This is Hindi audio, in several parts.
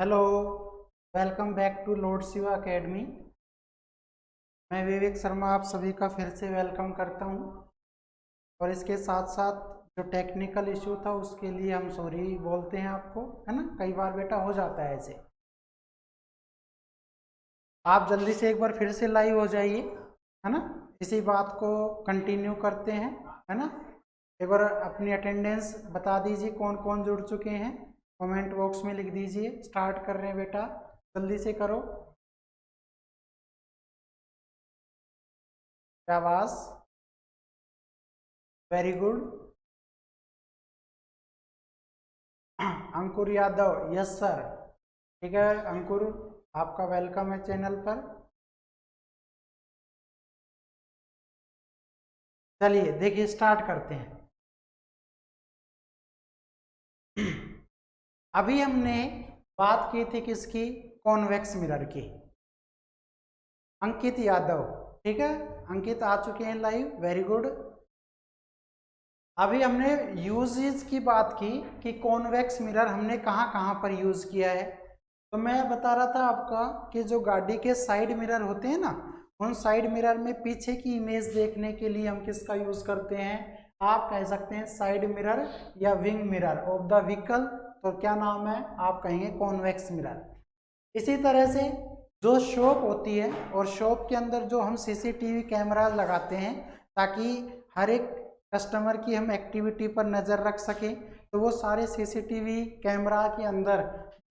Hello, welcome back to lord Shiva academy. मैं विवेक शर्मा आप सभी का फिर से वेलकम करता हूं। और इसके साथ साथ जो टेक्निकल इशू था उसके लिए हम सॉरी बोलते हैं आपको, है ना। कई बार बेटा हो जाता है ऐसे। आप जल्दी से एक बार फिर से लाइव हो जाइए, है ना। इसी बात को कंटिन्यू करते हैं, है ना। एक बार अपनी अटेंडेंस बता दीजिए, कौन कौन जुड़ चुके हैं। कमेंट बॉक्स में लिख दीजिए। स्टार्ट कर रहे हैं बेटा, जल्दी से करो। शाबाश, वेरी गुड। अंकुर यादव, यस सर। ठीक है अंकुर, आपका वेलकम है चैनल पर। चलिए देखिए, स्टार्ट करते हैं। अभी हमने बात की थी किसकी? कॉन्वेक्स मिरर की। अंकित यादव, ठीक है। अंकित आ चुके हैं लाइव, वेरी गुड। अभी हमने यूजेस की बात की कि कॉन्वेक्स मिरर हमने कहाँ कहाँ पर यूज किया है। तो मैं बता रहा था आपका कि जो गाड़ी के साइड मिरर होते हैं ना, उन साइड मिरर में पीछे की इमेज देखने के लिए हम किसका यूज करते हैं? आप कह सकते हैं साइड मिरर या wing mirror of the vehicle. तो क्या नाम है? आप कहेंगे कॉन्वेक्स मिरर। इसी तरह से जो शॉप होती है, और शॉप के अंदर जो हम सीसीटीवी कैमरा लगाते हैं ताकि हर एक कस्टमर की हम एक्टिविटी पर नज़र रख सकें, तो वो सारे सीसीटीवी कैमरा के अंदर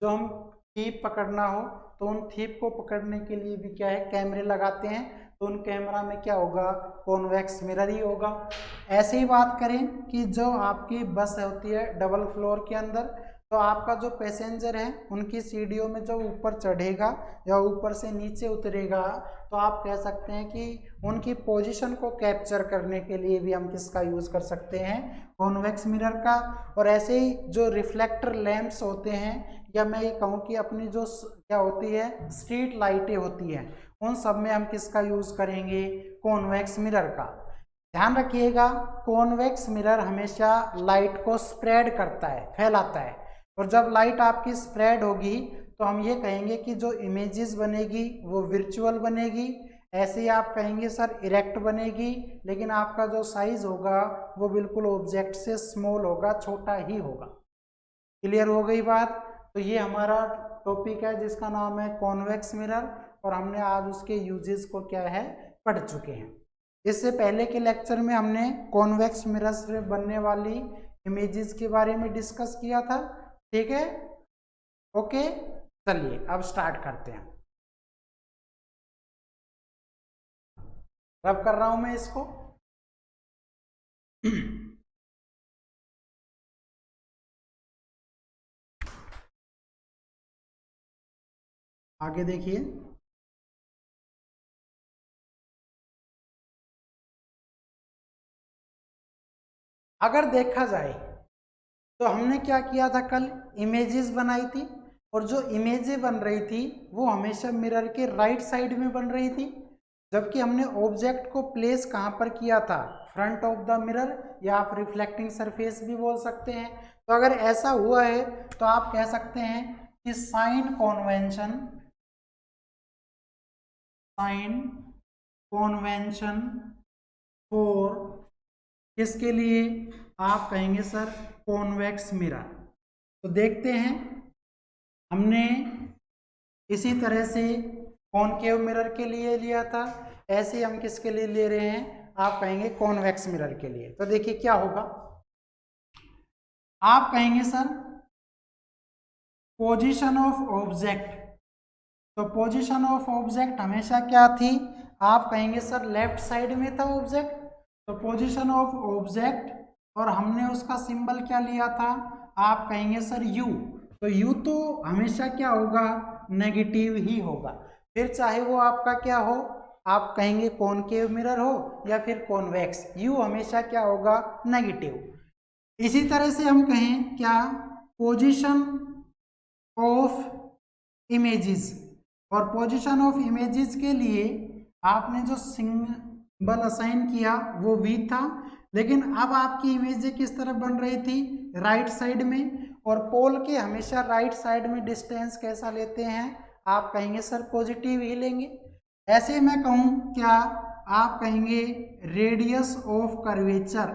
जो हम थीप पकड़ना हो तो उन थीप को पकड़ने के लिए भी क्या है, कैमरे लगाते हैं। तो उन कैमरा में क्या होगा? कॉन्वेक्स मिरर ही होगा। ऐसे ही बात करें कि जो आपकी बस होती है डबल फ्लोर के अंदर, तो आपका जो पैसेंजर है उनकी सीढ़ियों में जो ऊपर चढ़ेगा या ऊपर से नीचे उतरेगा, तो आप कह सकते हैं कि उनकी पोजीशन को कैप्चर करने के लिए भी हम किसका यूज़ कर सकते हैं? कॉन्वेक्स मिरर का। और ऐसे ही जो रिफ्लेक्टर लैंप्स होते हैं, या मैं ये कहूँ कि अपनी जो क्या होती है, स्ट्रीट लाइटें होती हैं, उन सब में हम किसका यूज़ करेंगे? कॉन्वेक्स मिरर का। ध्यान रखिएगा, कॉन्वेक्स मिरर हमेशा लाइट को स्प्रेड करता है, फैलाता है। और जब लाइट आपकी स्प्रेड होगी तो हम ये कहेंगे कि जो इमेजेस बनेगी वो वर्चुअल बनेगी। ऐसे ही आप कहेंगे सर इरेक्ट बनेगी, लेकिन आपका जो साइज होगा वो बिल्कुल ऑब्जेक्ट से स्मॉल होगा, छोटा ही होगा। क्लियर हो गई बात? तो ये हमारा टॉपिक है जिसका नाम है कॉन्वेक्स मिरर, और हमने आज उसके यूजेस को क्या है, पढ़ चुके हैं। इससे पहले के लेक्चर में हमने कॉन्वेक्स मिरर से बनने वाली इमेजेस के बारे में डिस्कस किया था, ठीक है। ओके, चलिए अब स्टार्ट करते हैं। रब कर रहा हूं मैं इसको। आगे देखिए, अगर देखा जाए तो हमने क्या किया था, कल इमेजेस बनाई थी, और जो इमेजें बन रही थी वो हमेशा मिरर के राइट साइड में बन रही थी। जबकि हमने ऑब्जेक्ट को प्लेस कहाँ पर किया था? फ्रंट ऑफ द मिरर, या आप रिफ्लेक्टिंग सरफेस भी बोल सकते हैं। तो अगर ऐसा हुआ है तो आप कह सकते हैं कि साइन कॉन्वेंशन फॉर किसके लिए? आप कहेंगे सर कॉन्वेक्स मिरर। तो देखते हैं, हमने इसी तरह से कॉनकेव मिरर के लिए लिया था, ऐसे हम किसके लिए ले रहे हैं? आप कहेंगे कॉन्वेक्स मिरर के लिए। तो देखिए क्या होगा, आप कहेंगे सर पोजीशन ऑफ ऑब्जेक्ट। तो पोजीशन ऑफ ऑब्जेक्ट हमेशा क्या थी? आप कहेंगे सर लेफ्ट साइड में था ऑब्जेक्ट। तो पोजीशन ऑफ ऑब्जेक्ट, और हमने उसका सिंबल क्या लिया था? आप कहेंगे सर यू। तो यू तो हमेशा क्या होगा? नेगेटिव ही होगा। फिर चाहे वो आपका क्या हो, आप कहेंगे कॉनकेव मिरर हो या फिर कॉन्वेक्स, यू हमेशा क्या होगा? नेगेटिव। इसी तरह से हम कहें क्या, पोजीशन ऑफ इमेजेस, और पोजीशन ऑफ इमेजेस के लिए आपने जो सिंबल असाइन किया वो वी था, लेकिन अब आपकी इमेजें किस तरफ बन रही थी? राइट साइड में। और पोल के हमेशा राइट साइड में डिस्टेंस कैसा लेते हैं, आप कहेंगे सर पॉजिटिव ही लेंगे। ऐसे मैं कहूँ क्या, आप कहेंगे रेडियस ऑफ कर्वेचर,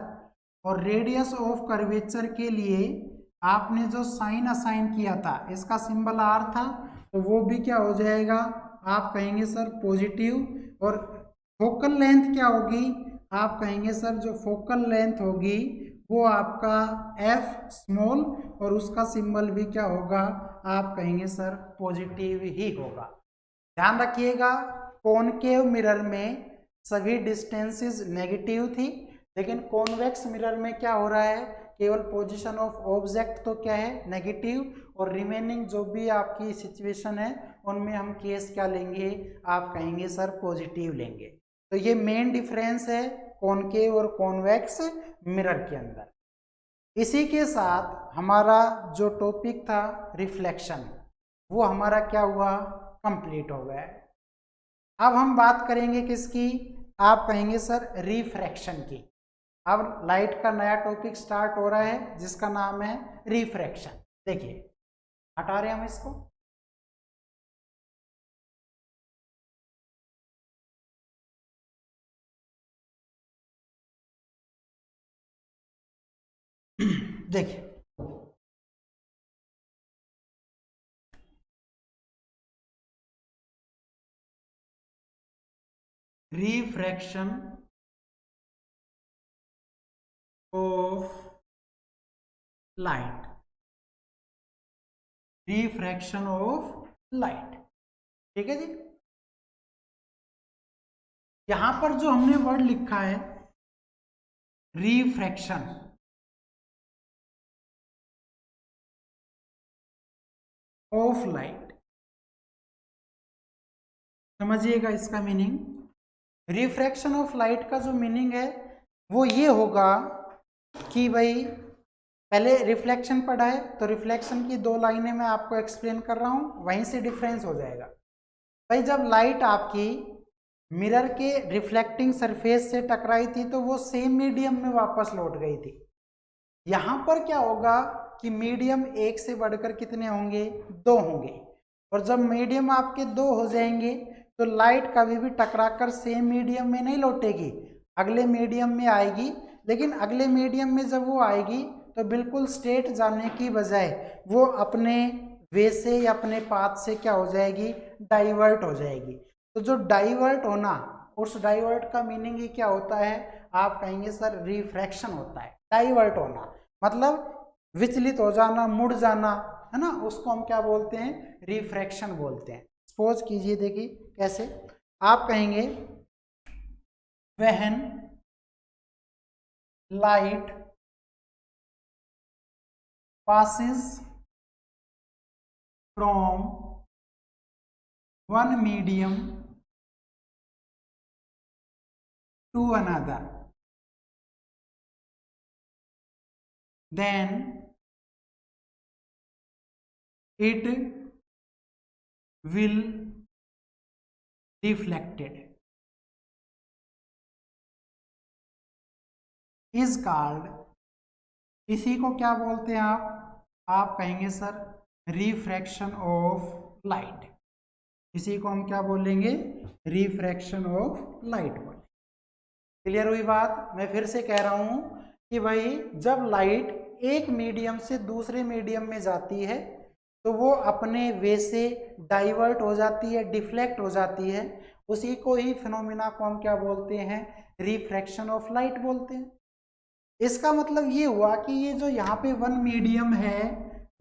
और रेडियस ऑफ कर्वेचर के लिए आपने जो साइन असाइन किया था, इसका सिंबल आर था, तो वो भी क्या हो जाएगा, आप कहेंगे सर पॉजिटिव। और फोकल लेंथ क्या होगी, आप कहेंगे सर जो फोकल लेंथ होगी वो आपका एफ स्मॉल, और उसका सिंबल भी क्या होगा, आप कहेंगे सर पॉजिटिव ही होगा। ध्यान रखिएगा, कॉनकेव मिरर में सभी डिस्टेंसेस नेगेटिव थी, लेकिन कॉन्वेक्स मिरर में क्या हो रहा है, केवल पोजीशन ऑफ ऑब्जेक्ट तो क्या है नेगेटिव, और रिमेनिंग जो भी आपकी सिचुएशन है उनमें हम केस क्या लेंगे, आप कहेंगे सर पॉजिटिव लेंगे। तो ये मेन डिफरेंस है कॉनकेव और कॉन्वेक्स मिरर के अंदर। इसी के साथ हमारा जो टॉपिक था रिफ्लेक्शन, वो हमारा क्या हुआ, कंप्लीट हो गया है। अब हम बात करेंगे किसकी, आप कहेंगे सर रिफ्रैक्शन की। अब लाइट का नया टॉपिक स्टार्ट हो रहा है जिसका नाम है रिफ्रैक्शन। देखिए हटा रहे हैं हम इसको। देखिए refraction of light, refraction of light, ठीक है जी। यहां पर जो हमने वर्ड लिखा है रिफ्रैक्शन, ऑफ लाइट, समझिएगा इसका मीनिंग। रिफ्रैक्शन ऑफ लाइट का जो मीनिंग है वो ये होगा कि भाई पहले रिफ्लेक्शन पढ़ा है, तो रिफ्लेक्शन की दो लाइनें मैं आपको एक्सप्लेन कर रहा हूं, वहीं से डिफरेंस हो जाएगा। भाई जब लाइट आपकी मिरर के रिफ्लेक्टिंग सरफेस से टकराई थी तो वो सेम मीडियम में वापस लौट गई थी। यहां पर क्या होगा कि मीडियम एक से बढ़कर कितने होंगे, दो होंगे, और जब मीडियम आपके दो हो जाएंगे तो लाइट कभी भी टकराकर सेम मीडियम में नहीं लौटेगी, अगले मीडियम में आएगी। लेकिन अगले मीडियम में जब वो आएगी तो बिल्कुल स्ट्रेट जाने की बजाय वो अपने वे से या अपने पाथ से क्या हो जाएगी, डाइवर्ट हो जाएगी। तो जो डाइवर्ट होना, उस डाइवर्ट का मीनिंग ही क्या होता है, आप कहेंगे सर रिफ्रैक्शन होता है। डाइवर्ट होना मतलब विचलित हो जाना, मुड़ जाना, है ना, उसको हम क्या बोलते हैं, रिफ्रैक्शन बोलते हैं। सपोज कीजिए, देखिए कैसे, आप कहेंगे when light passes from one medium to another, then it will deflected, is called, इसी को क्या बोलते हैं आप कहेंगे सर रिफ्रैक्शन ऑफ लाइट। इसी को हम क्या बोलेंगे, रिफ्रैक्शन ऑफ लाइट बोलेंगे। क्लियर हुई बात। मैं फिर से कह रहा हूं कि भाई जब लाइट एक मीडियम से दूसरे मीडियम में जाती है तो वो अपने वे से डाइवर्ट हो जाती है, डिफ्लेक्ट हो जाती है, उसी को ही फिनोमिना को हम क्या बोलते हैं, रिफ्रैक्शन ऑफ लाइट बोलते हैं। इसका मतलब ये हुआ कि ये जो यहाँ पे वन मीडियम है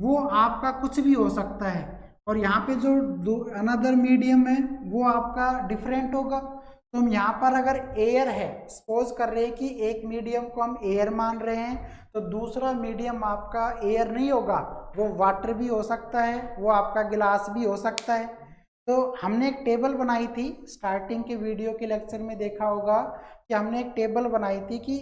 वो आपका कुछ भी हो सकता है, और यहाँ पे जो अनदर मीडियम है वो आपका डिफरेंट होगा। तो हम यहाँ पर अगर एयर है, सपोज कर रहे हैं कि एक मीडियम को हम एयर मान रहे हैं, तो दूसरा मीडियम आपका एयर नहीं होगा, वो वाटर भी हो सकता है, वो आपका गिलास भी हो सकता है। तो हमने एक टेबल बनाई थी, स्टार्टिंग के वीडियो के लेक्चर में देखा होगा कि हमने एक टेबल बनाई थी कि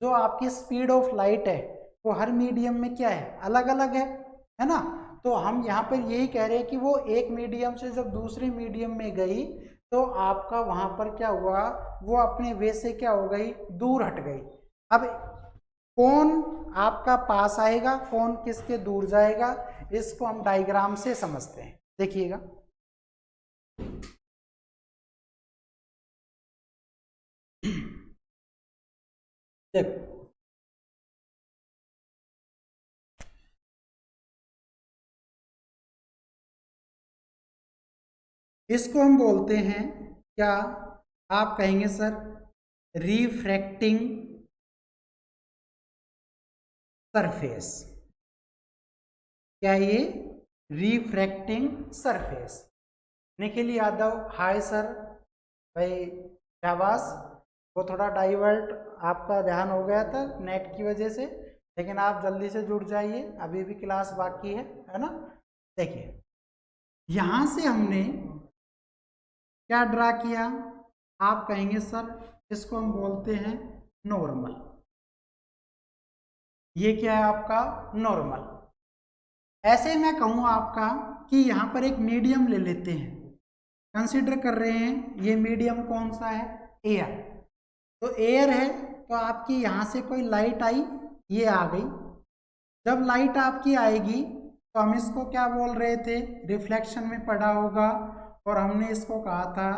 जो आपकी स्पीड ऑफ लाइट है वो हर मीडियम में क्या है, अलग अलग है ना। तो हम यहाँ पर यही कह रहे हैं कि वो एक मीडियम से जब दूसरे मीडियम में गई तो आपका वहाँ पर क्या हुआ, वो अपने वे से क्या हो गई, दूर हट गई। अब कौन आपका पास आएगा, कौन किसके दूर जाएगा, इसको हम डायग्राम से समझते हैं। देखिएगा, देखो इसको हम बोलते हैं क्या, आप कहेंगे सर रिफ्रैक्टिंग सरफेस। क्या ये refracting surface. Nikhil Yadav hi sir, भाई शाबाश। वो थोड़ा डाइवर्ट आपका ध्यान हो गया था नेट की वजह से, लेकिन आप जल्दी से जुड़ जाइए, अभी भी क्लास बाकी है ना। देखिए यहां से हमने क्या ड्रा किया, आप कहेंगे सर इसको हम बोलते हैं नॉर्मल। ये क्या है आपका नॉर्मल। ऐसे मैं कहूँ आपका कि यहाँ पर एक मीडियम ले लेते हैं, कंसीडर कर रहे हैं ये मीडियम कौन सा है, एयर। तो एयर है तो आपकी यहाँ से कोई लाइट आई, ये आ गई। जब लाइट आपकी आएगी तो हम इसको क्या बोल रहे थे, रिफ्लेक्शन में पढ़ा होगा, और हमने इसको कहा था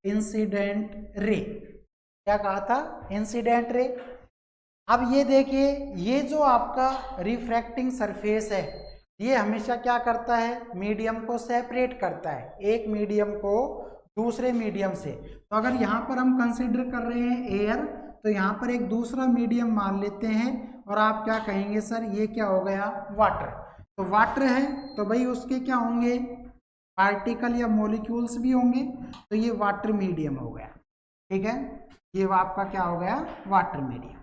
इंसिडेंट रे। क्या कहा था, इंसिडेंट रे। अब ये देखिए, ये जो आपका रिफ्रैक्टिंग सरफेस है ये हमेशा क्या करता है, मीडियम को सेपरेट करता है, एक मीडियम को दूसरे मीडियम से। तो अगर यहाँ पर हम कंसिडर कर रहे हैं एयर, तो यहाँ पर एक दूसरा मीडियम मान लेते हैं, और आप क्या कहेंगे सर ये क्या हो गया, वाटर। तो वाटर है तो भाई उसके क्या होंगे, पार्टिकल या मॉलिक्यूल्स भी होंगे, तो ये वाटर मीडियम हो गया। ठीक है, ये आपका क्या हो गया, वाटर मीडियम।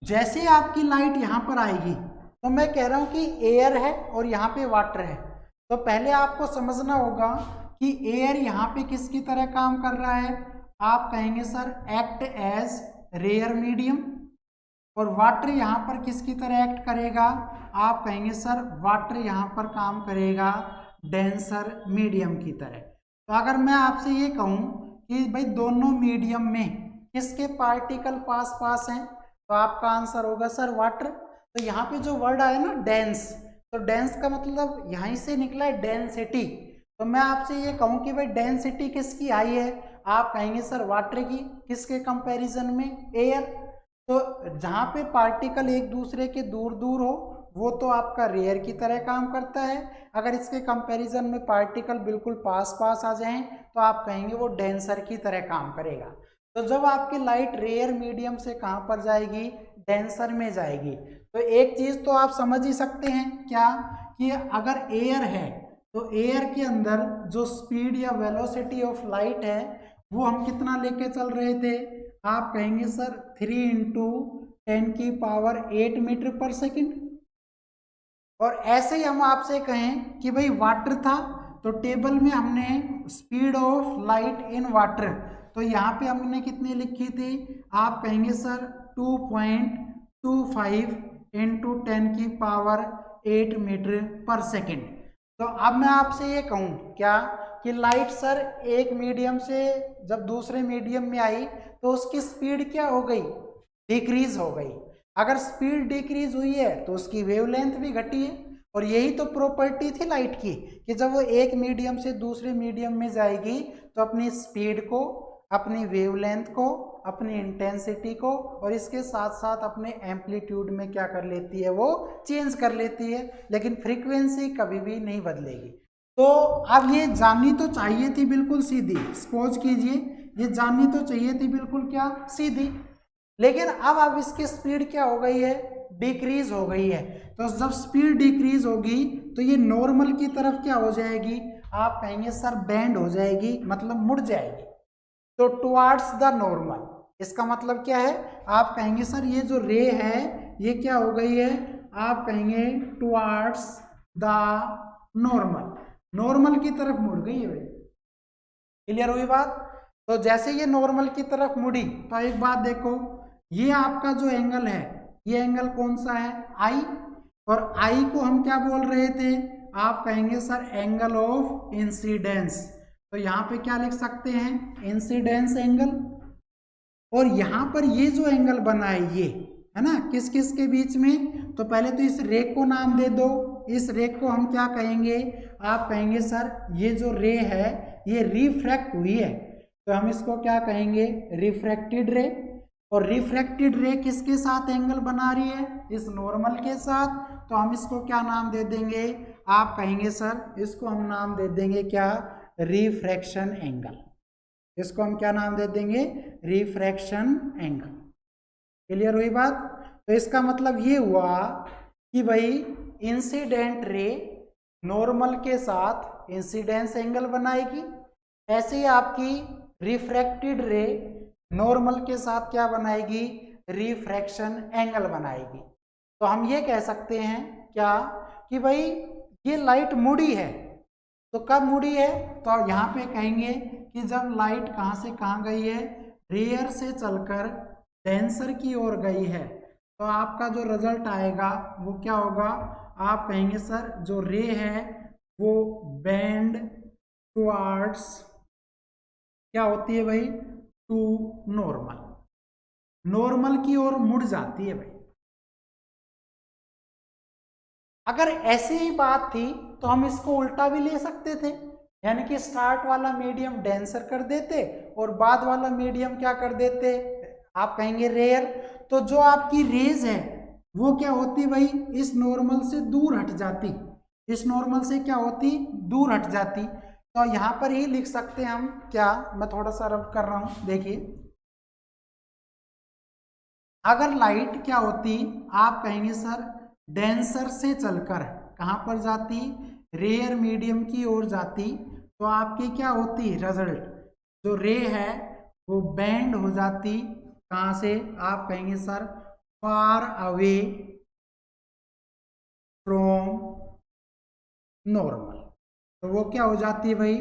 जैसे आपकी लाइट यहाँ पर आएगी तो मैं कह रहा हूं कि एयर है और यहाँ पे वाटर है, तो पहले आपको समझना होगा कि एयर यहाँ पे किसकी तरह काम कर रहा है, आप कहेंगे sir act as rare medium, और वाटर यहाँ पर किसकी तरह एक्ट करेगा, आप कहेंगे सर वाटर यहाँ पर काम करेगा डेंसर मीडियम की तरह। तो अगर मैं आपसे ये कहूँ कि भाई दोनों मीडियम में किसके पार्टिकल पास पास हैं, तो आपका आंसर होगा सर वाटर। तो यहाँ पे जो वर्ड आया ना डेंस, तो डेंस का मतलब यहीं से निकला है डेंसिटी। तो मैं आपसे ये कहूँ कि भाई डेंसिटी किसकी आई है, आप कहेंगे सर वाटर की, किसके कंपैरिजन में, एयर। तो जहाँ पे पार्टिकल एक दूसरे के दूर दूर हो वो तो आपका रेयर की तरह काम करता है, अगर इसके कंपैरिजन में पार्टिकल बिल्कुल पास पास आ जाएं तो आप कहेंगे वो डेंसर की तरह काम करेगा। तो जब आपकी लाइट रेयर मीडियम से कहाँ पर जाएगी, डेंसर में जाएगी। तो एक चीज तो आप समझ ही सकते हैं क्या, कि अगर एयर है तो एयर के अंदर जो स्पीड या वेलोसिटी ऑफ लाइट है वो हम कितना लेके चल रहे थे, आप कहेंगे सर 3 × 10⁸ मीटर पर सेकेंड। और ऐसे ही हम आपसे कहें कि भाई वाटर था, तो टेबल में हमने speed of light in water, तो यहाँ पे हमने कितनी लिखी थी, आप कहेंगे सर 2.25 × 10⁸ मीटर पर सेकेंड। तो अब मैं आपसे ये कहूँ क्या, कि लाइट सर एक मीडियम से जब दूसरे मीडियम में आई तो उसकी स्पीड क्या हो गई, डिक्रीज हो गई। अगर स्पीड डिक्रीज हुई है तो उसकी वेवलेंथ भी घटी है, और यही तो प्रॉपर्टी थी लाइट की, कि जब वो एक मीडियम से दूसरे मीडियम में जाएगी तो अपनी स्पीड को, अपनी वेवलेंथ को, अपनी इंटेंसिटी को, और इसके साथ साथ अपने एम्पलीट्यूड में क्या कर लेती है, वो चेंज कर लेती है, लेकिन फ्रीक्वेंसी कभी भी नहीं बदलेगी। तो अब ये जाननी तो चाहिए थी बिल्कुल सीधी, सपोज कीजिए ये जाननी तो चाहिए थी बिल्कुल क्या, सीधी, लेकिन अब इसकी स्पीड क्या हो गई है, डिक्रीज हो गई है। तो जब स्पीड डिक्रीज होगी तो ये नॉर्मल की तरफ क्या हो जाएगी, आप कहेंगे सर बेंड हो जाएगी, मतलब मुड़ जाएगी, तो टुवार्ड्स द नॉर्मल। इसका मतलब क्या है, आप कहेंगे सर ये जो रे है ये क्या हो गई है, आप कहेंगे टुवार्ड्स द नॉर्मल, नॉर्मल की तरफ मुड़ गई है। क्लियर हुई बात। तो जैसे ये नॉर्मल की तरफ मुड़ी, तो एक बात देखो, ये आपका जो एंगल है ये एंगल कौन सा है, आई, और आई को हम क्या बोल रहे थे, आप कहेंगे सर एंगल ऑफ इंसिडेंस। तो यहाँ पे क्या लिख सकते हैं, इंसिडेंस एंगल। और यहाँ पर ये जो एंगल बना है ये है ना, किस किस के बीच में, तो पहले तो इस रे को नाम दे दो। इस रे को हम क्या कहेंगे, आप कहेंगे सर ये जो रे है ये रिफ्रैक्ट हुई है, तो हम इसको क्या कहेंगे, रिफ्रैक्टेड रे। और रिफ्रैक्टेड रे किसके साथ एंगल बना रही है, इस नॉर्मल के साथ, तो हम इसको क्या नाम दे देंगे, आप कहेंगे सर इसको हम नाम दे देंगे क्या, रिफ्रैक्शन एंगल। इसको हम क्या नाम दे देंगे, रिफ्रैक्शन एंगल। क्लियर हुई बात। तो इसका मतलब ये हुआ कि भाई इंसिडेंट रे नॉर्मल के साथ इंसिडेंस एंगल बनाएगी, ऐसे ही आपकी रिफ्रैक्टेड रे नॉर्मल के साथ क्या बनाएगी, रिफ्रैक्शन एंगल बनाएगी। तो हम ये कह सकते हैं क्या कि भाई ये लाइट मुड़ी है, तो कब मुड़ी है, तो यहाँ पे कहेंगे कि जब लाइट कहाँ से कहाँ गई है, रेयर से चलकर डेंसर की ओर गई है, तो आपका जो रिजल्ट आएगा वो क्या होगा, आप कहेंगे सर जो रे है वो बेंड टुवर्ड्स क्या होती है भाई, टू नॉर्मल, नॉर्मल की ओर मुड़ जाती है भाई। अगर ऐसी ही बात थी तो हम इसको उल्टा भी ले सकते थे, यानी कि स्टार्ट वाला मीडियम डेंसर कर देते और बाद वाला मीडियम क्या कर देते, आप कहेंगे रेयर। तो जो आपकी रेज है वो क्या होती भाई, इस नॉर्मल से दूर हट जाती, इस नॉर्मल से क्या होती, दूर हट जाती। तो यहां पर ही लिख सकते हैं हम क्या, मैं थोड़ा सा रब कर रहा हूं, देखिए अगर लाइट क्या होती, आप कहेंगे सर डेंसर से चलकर कहां पर जाती, रेयर मीडियम की ओर जाती, तो आपकी क्या होती रिजल्ट, जो रे है वो बेंड हो जाती कहां से, आप कहेंगे sir far away from normal. तो वो क्या हो जाती है भाई,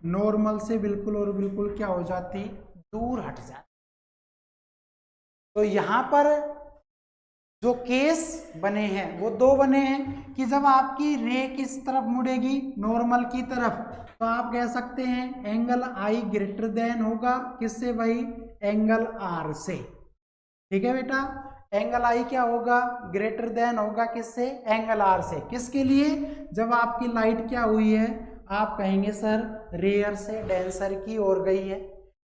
नॉर्मल से बिल्कुल और बिल्कुल क्या हो जाती, दूर हट जाती। तो यहां पर जो केस बने हैं वो दो बने हैं कि जब आपकी रे किस तरफ मुड़ेगी, नॉर्मल की तरफ, तो आप कह सकते हैं एंगल आई ग्रेटर देन होगा किससे भाई, एंगल आर से। ठीक है बेटा, एंगल आई क्या होगा, ग्रेटर देन होगा किससे, एंगल आर से। किसके लिए, जब आपकी लाइट क्या हुई है, आप कहेंगे सर रेयर से डेंसर की ओर गई है।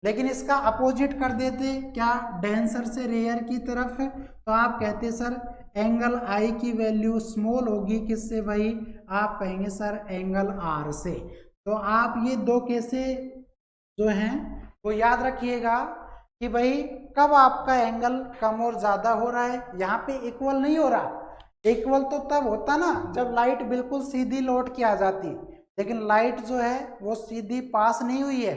लेकिन इसका अपोजिट कर देते क्या, डेंसर से रेयर की तरफ, तो आप कहते सर एंगल आई की वैल्यू स्मॉल होगी किससे भाई, आप कहेंगे सर एंगल आर से। तो आप ये दो केसे जो हैं वो याद रखिएगा कि भाई कब आपका एंगल कम और ज्यादा हो रहा है, यहाँ पे इक्वल नहीं हो रहा। इक्वल तो तब होता ना जब लाइट बिल्कुल सीधी लौट के आ जाती, लेकिन लाइट जो है वो सीधी पास नहीं हुई है,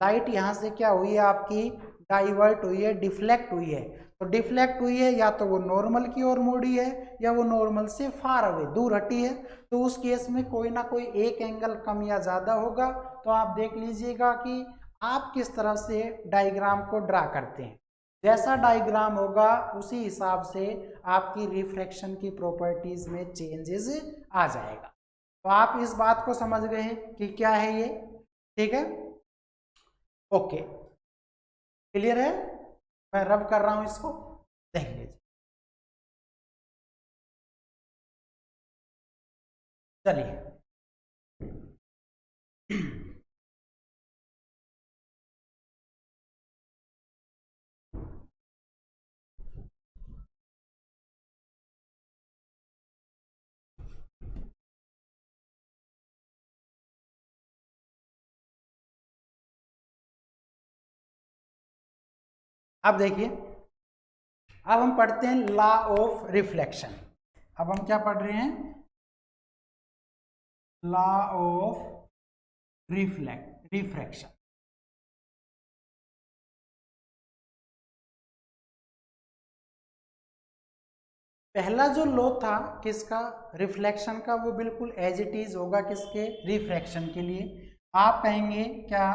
लाइट यहाँ से क्या हुई है आपकी, डाइवर्ट हुई है, डिफ्लेक्ट हुई है। तो डिफ्लेक्ट हुई है या तो वो नॉर्मल की ओर मोड़ी है या वो नॉर्मल से फार अवे दूर हटी है, तो उस केस में कोई ना कोई एक एंगल कम या ज्यादा होगा। तो आप देख लीजिएगा कि आप किस तरह से डायग्राम को ड्रा करते हैं, जैसा डायग्राम होगा उसी हिसाब से आपकी रिफ्रैक्शन की प्रॉपर्टीज में चेंजेस आ जाएगा। तो आप इस बात को समझ गए हैं कि क्या है ये, ठीक है, ओके, क्लियर है। मैं रब कर रहा हूं इसको, देख लीजिए, चलिए अब देखिए, अब हम पढ़ते हैं लॉ ऑफ रिफ्लेक्शन। अब हम क्या पढ़ रहे हैं, लॉ ऑफ रिफ्रैक्शन। पहला जो लॉ था किसका, रिफ्लेक्शन का, वो बिल्कुल एज इट इज होगा किसके, रिफ्रैक्शन के लिए। आप कहेंगे क्या,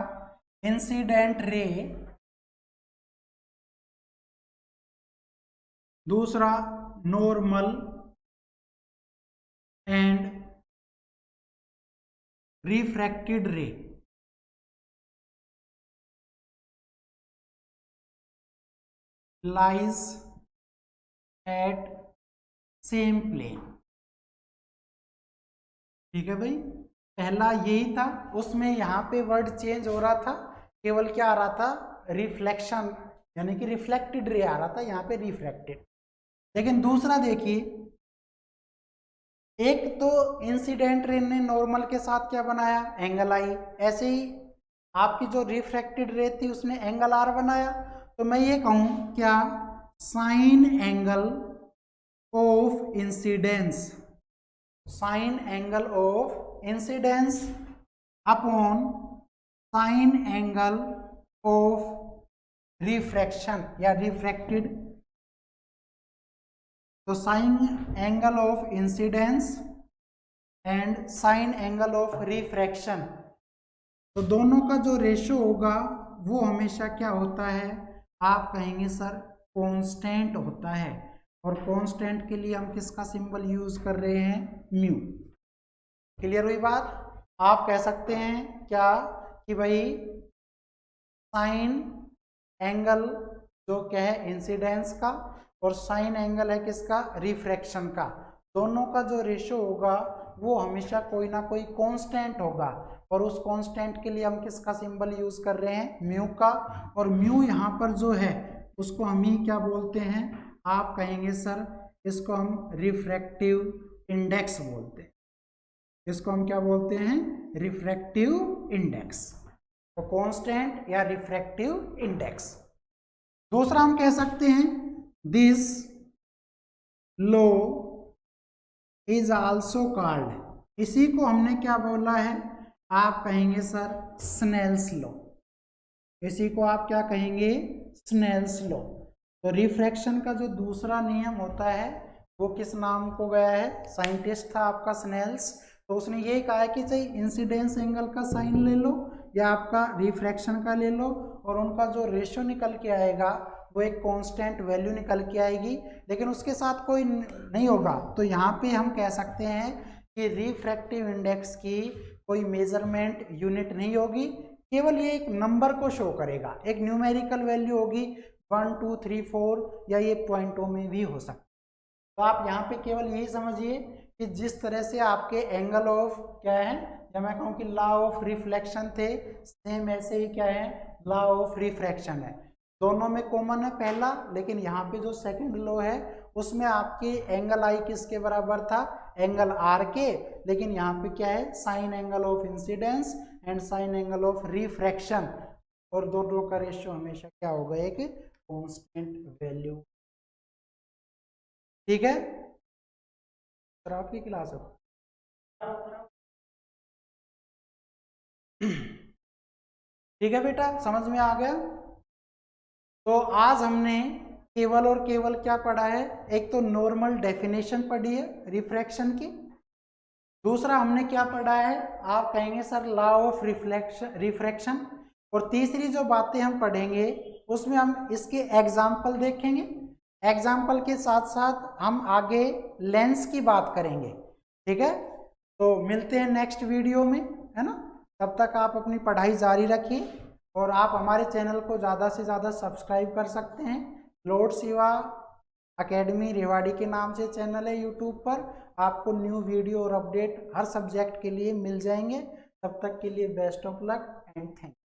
इंसिडेंट रे, दूसरा normal and refracted ray. Lies at same plane. ठीक है भाई, पहला यही था, उसमें यहाँ पे वर्ड चेंज हो रहा था, केवल क्या आ रहा था, रिफ्लेक्शन, यानी कि रिफ्लेक्टेड रे आ रहा था, यहाँ पे रिफ्रैक्टेड। लेकिन दूसरा देखिए, एक तो इंसिडेंट रे ने नॉर्मल के साथ क्या बनाया, एंगल आई, ऐसे ही आपकी जो रिफ्रैक्टेड रे थी उसने एंगल आर बनाया। तो मैं ये कहूं क्या, sign angle of incidence, sign angle of incidence upon sine angle of refraction या रिफ्रैक्टेड। तो sign angle of incidence and sign angle of refraction, तो दोनों का जो रेशो होगा वो हमेशा क्या होता है, आप कहेंगे सर कांस्टेंट होता है। और कांस्टेंट के लिए हम किसका सिंबल यूज कर रहे हैं, म्यू। क्लियर हुई बात। आप कह सकते हैं क्या कि भाई साइन एंगल जो क्या है इंसिडेंस का, और साइन एंगल है किसका, रिफ्रैक्शन का, दोनों का जो रेशो होगा वो हमेशा कोई ना कोई कांस्टेंट होगा। और उस कांस्टेंट के लिए हम किसका सिंबल यूज कर रहे हैं, म्यू का। और म्यू यहाँ पर जो है उसको हम ही क्या बोलते हैं, आप कहेंगे सर इसको हम रिफ्रैक्टिव इंडेक्स बोलते हैं। इसको हम क्या बोलते हैं, रिफ्रैक्टिव इंडेक्स। तो कांस्टेंट या रिफ्रैक्टिव इंडेक्स। दूसरा हम कह सकते हैं this law is also called, इसी को हमने क्या बोला है, आप कहेंगे सर स्नेल्स लॉ। इसी को आप क्या कहेंगे, स्नेल्स लॉ। तो रिफ्रैक्शन का जो दूसरा नियम होता है वो किस नाम को गया है, साइंटिस्ट था आपका स्नेल्स। तो उसने ये कहा है कि चाहे इंसिडेंस एंगल का साइन ले लो या आपका रिफ्रैक्शन का ले लो, और उनका जो रेशियो निकल के आएगा वो एक कांस्टेंट वैल्यू निकल के आएगी, लेकिन उसके साथ कोई नहीं होगा। तो यहाँ पे हम कह सकते हैं कि रिफ्रैक्टिव इंडेक्स की कोई मेजरमेंट यूनिट नहीं होगी, केवल ये एक नंबर को शो करेगा, एक न्यूमेरिकल वैल्यू होगी 1 2 3 4, या ये पॉइंटों में भी हो सकता है। तो आप यहाँ पे केवल यही समझिए कि जिस तरह से आपके एंगल ऑफ क्या है, या मैं कहूँ कि लॉ ऑफ रिफ्लेक्शन थे, सेम ऐसे ही क्या है, लॉ ऑफ रिफ्रैक्शन है। दोनों में कॉमन है पहला, लेकिन यहाँ पे जो सेकंड लॉ है उसमें आपके एंगल आई किसके बराबर था, एंगल आर के, लेकिन यहाँ पे क्या है, sign angle of incidence and sign angle of refraction, और दोनों का रेशियो हमेशा क्या होगा, एक कांस्टेंट वैल्यू। ठीक है सर, आपकी क्लास है। ठीक है बेटा, समझ में आ गया। तो आज हमने केवल और केवल क्या पढ़ा है, एक तो नॉर्मल डेफिनेशन पढ़ी है रिफ्रैक्शन की, दूसरा हमने क्या पढ़ा है, आप कहेंगे सर लॉ ऑफ रिफ्रैक्शन, और तीसरी जो बातें हम पढ़ेंगे उसमें हम इसके एग्जाम्पल देखेंगे, एग्जाम्पल के साथ साथ हम आगे लेंस की बात करेंगे। ठीक है, तो मिलते हैं नेक्स्ट वीडियो में, है ना। तब तक आप अपनी पढ़ाई जारी रखिए, और आप हमारे चैनल को ज़्यादा से ज़्यादा सब्सक्राइब कर सकते हैं। लॉर्ड शिवा एकेडमी रेवाड़ी के नाम से चैनल है यूट्यूब पर, आपको न्यू वीडियो और अपडेट हर सब्जेक्ट के लिए मिल जाएंगे। तब तक के लिए best of luck and thank you.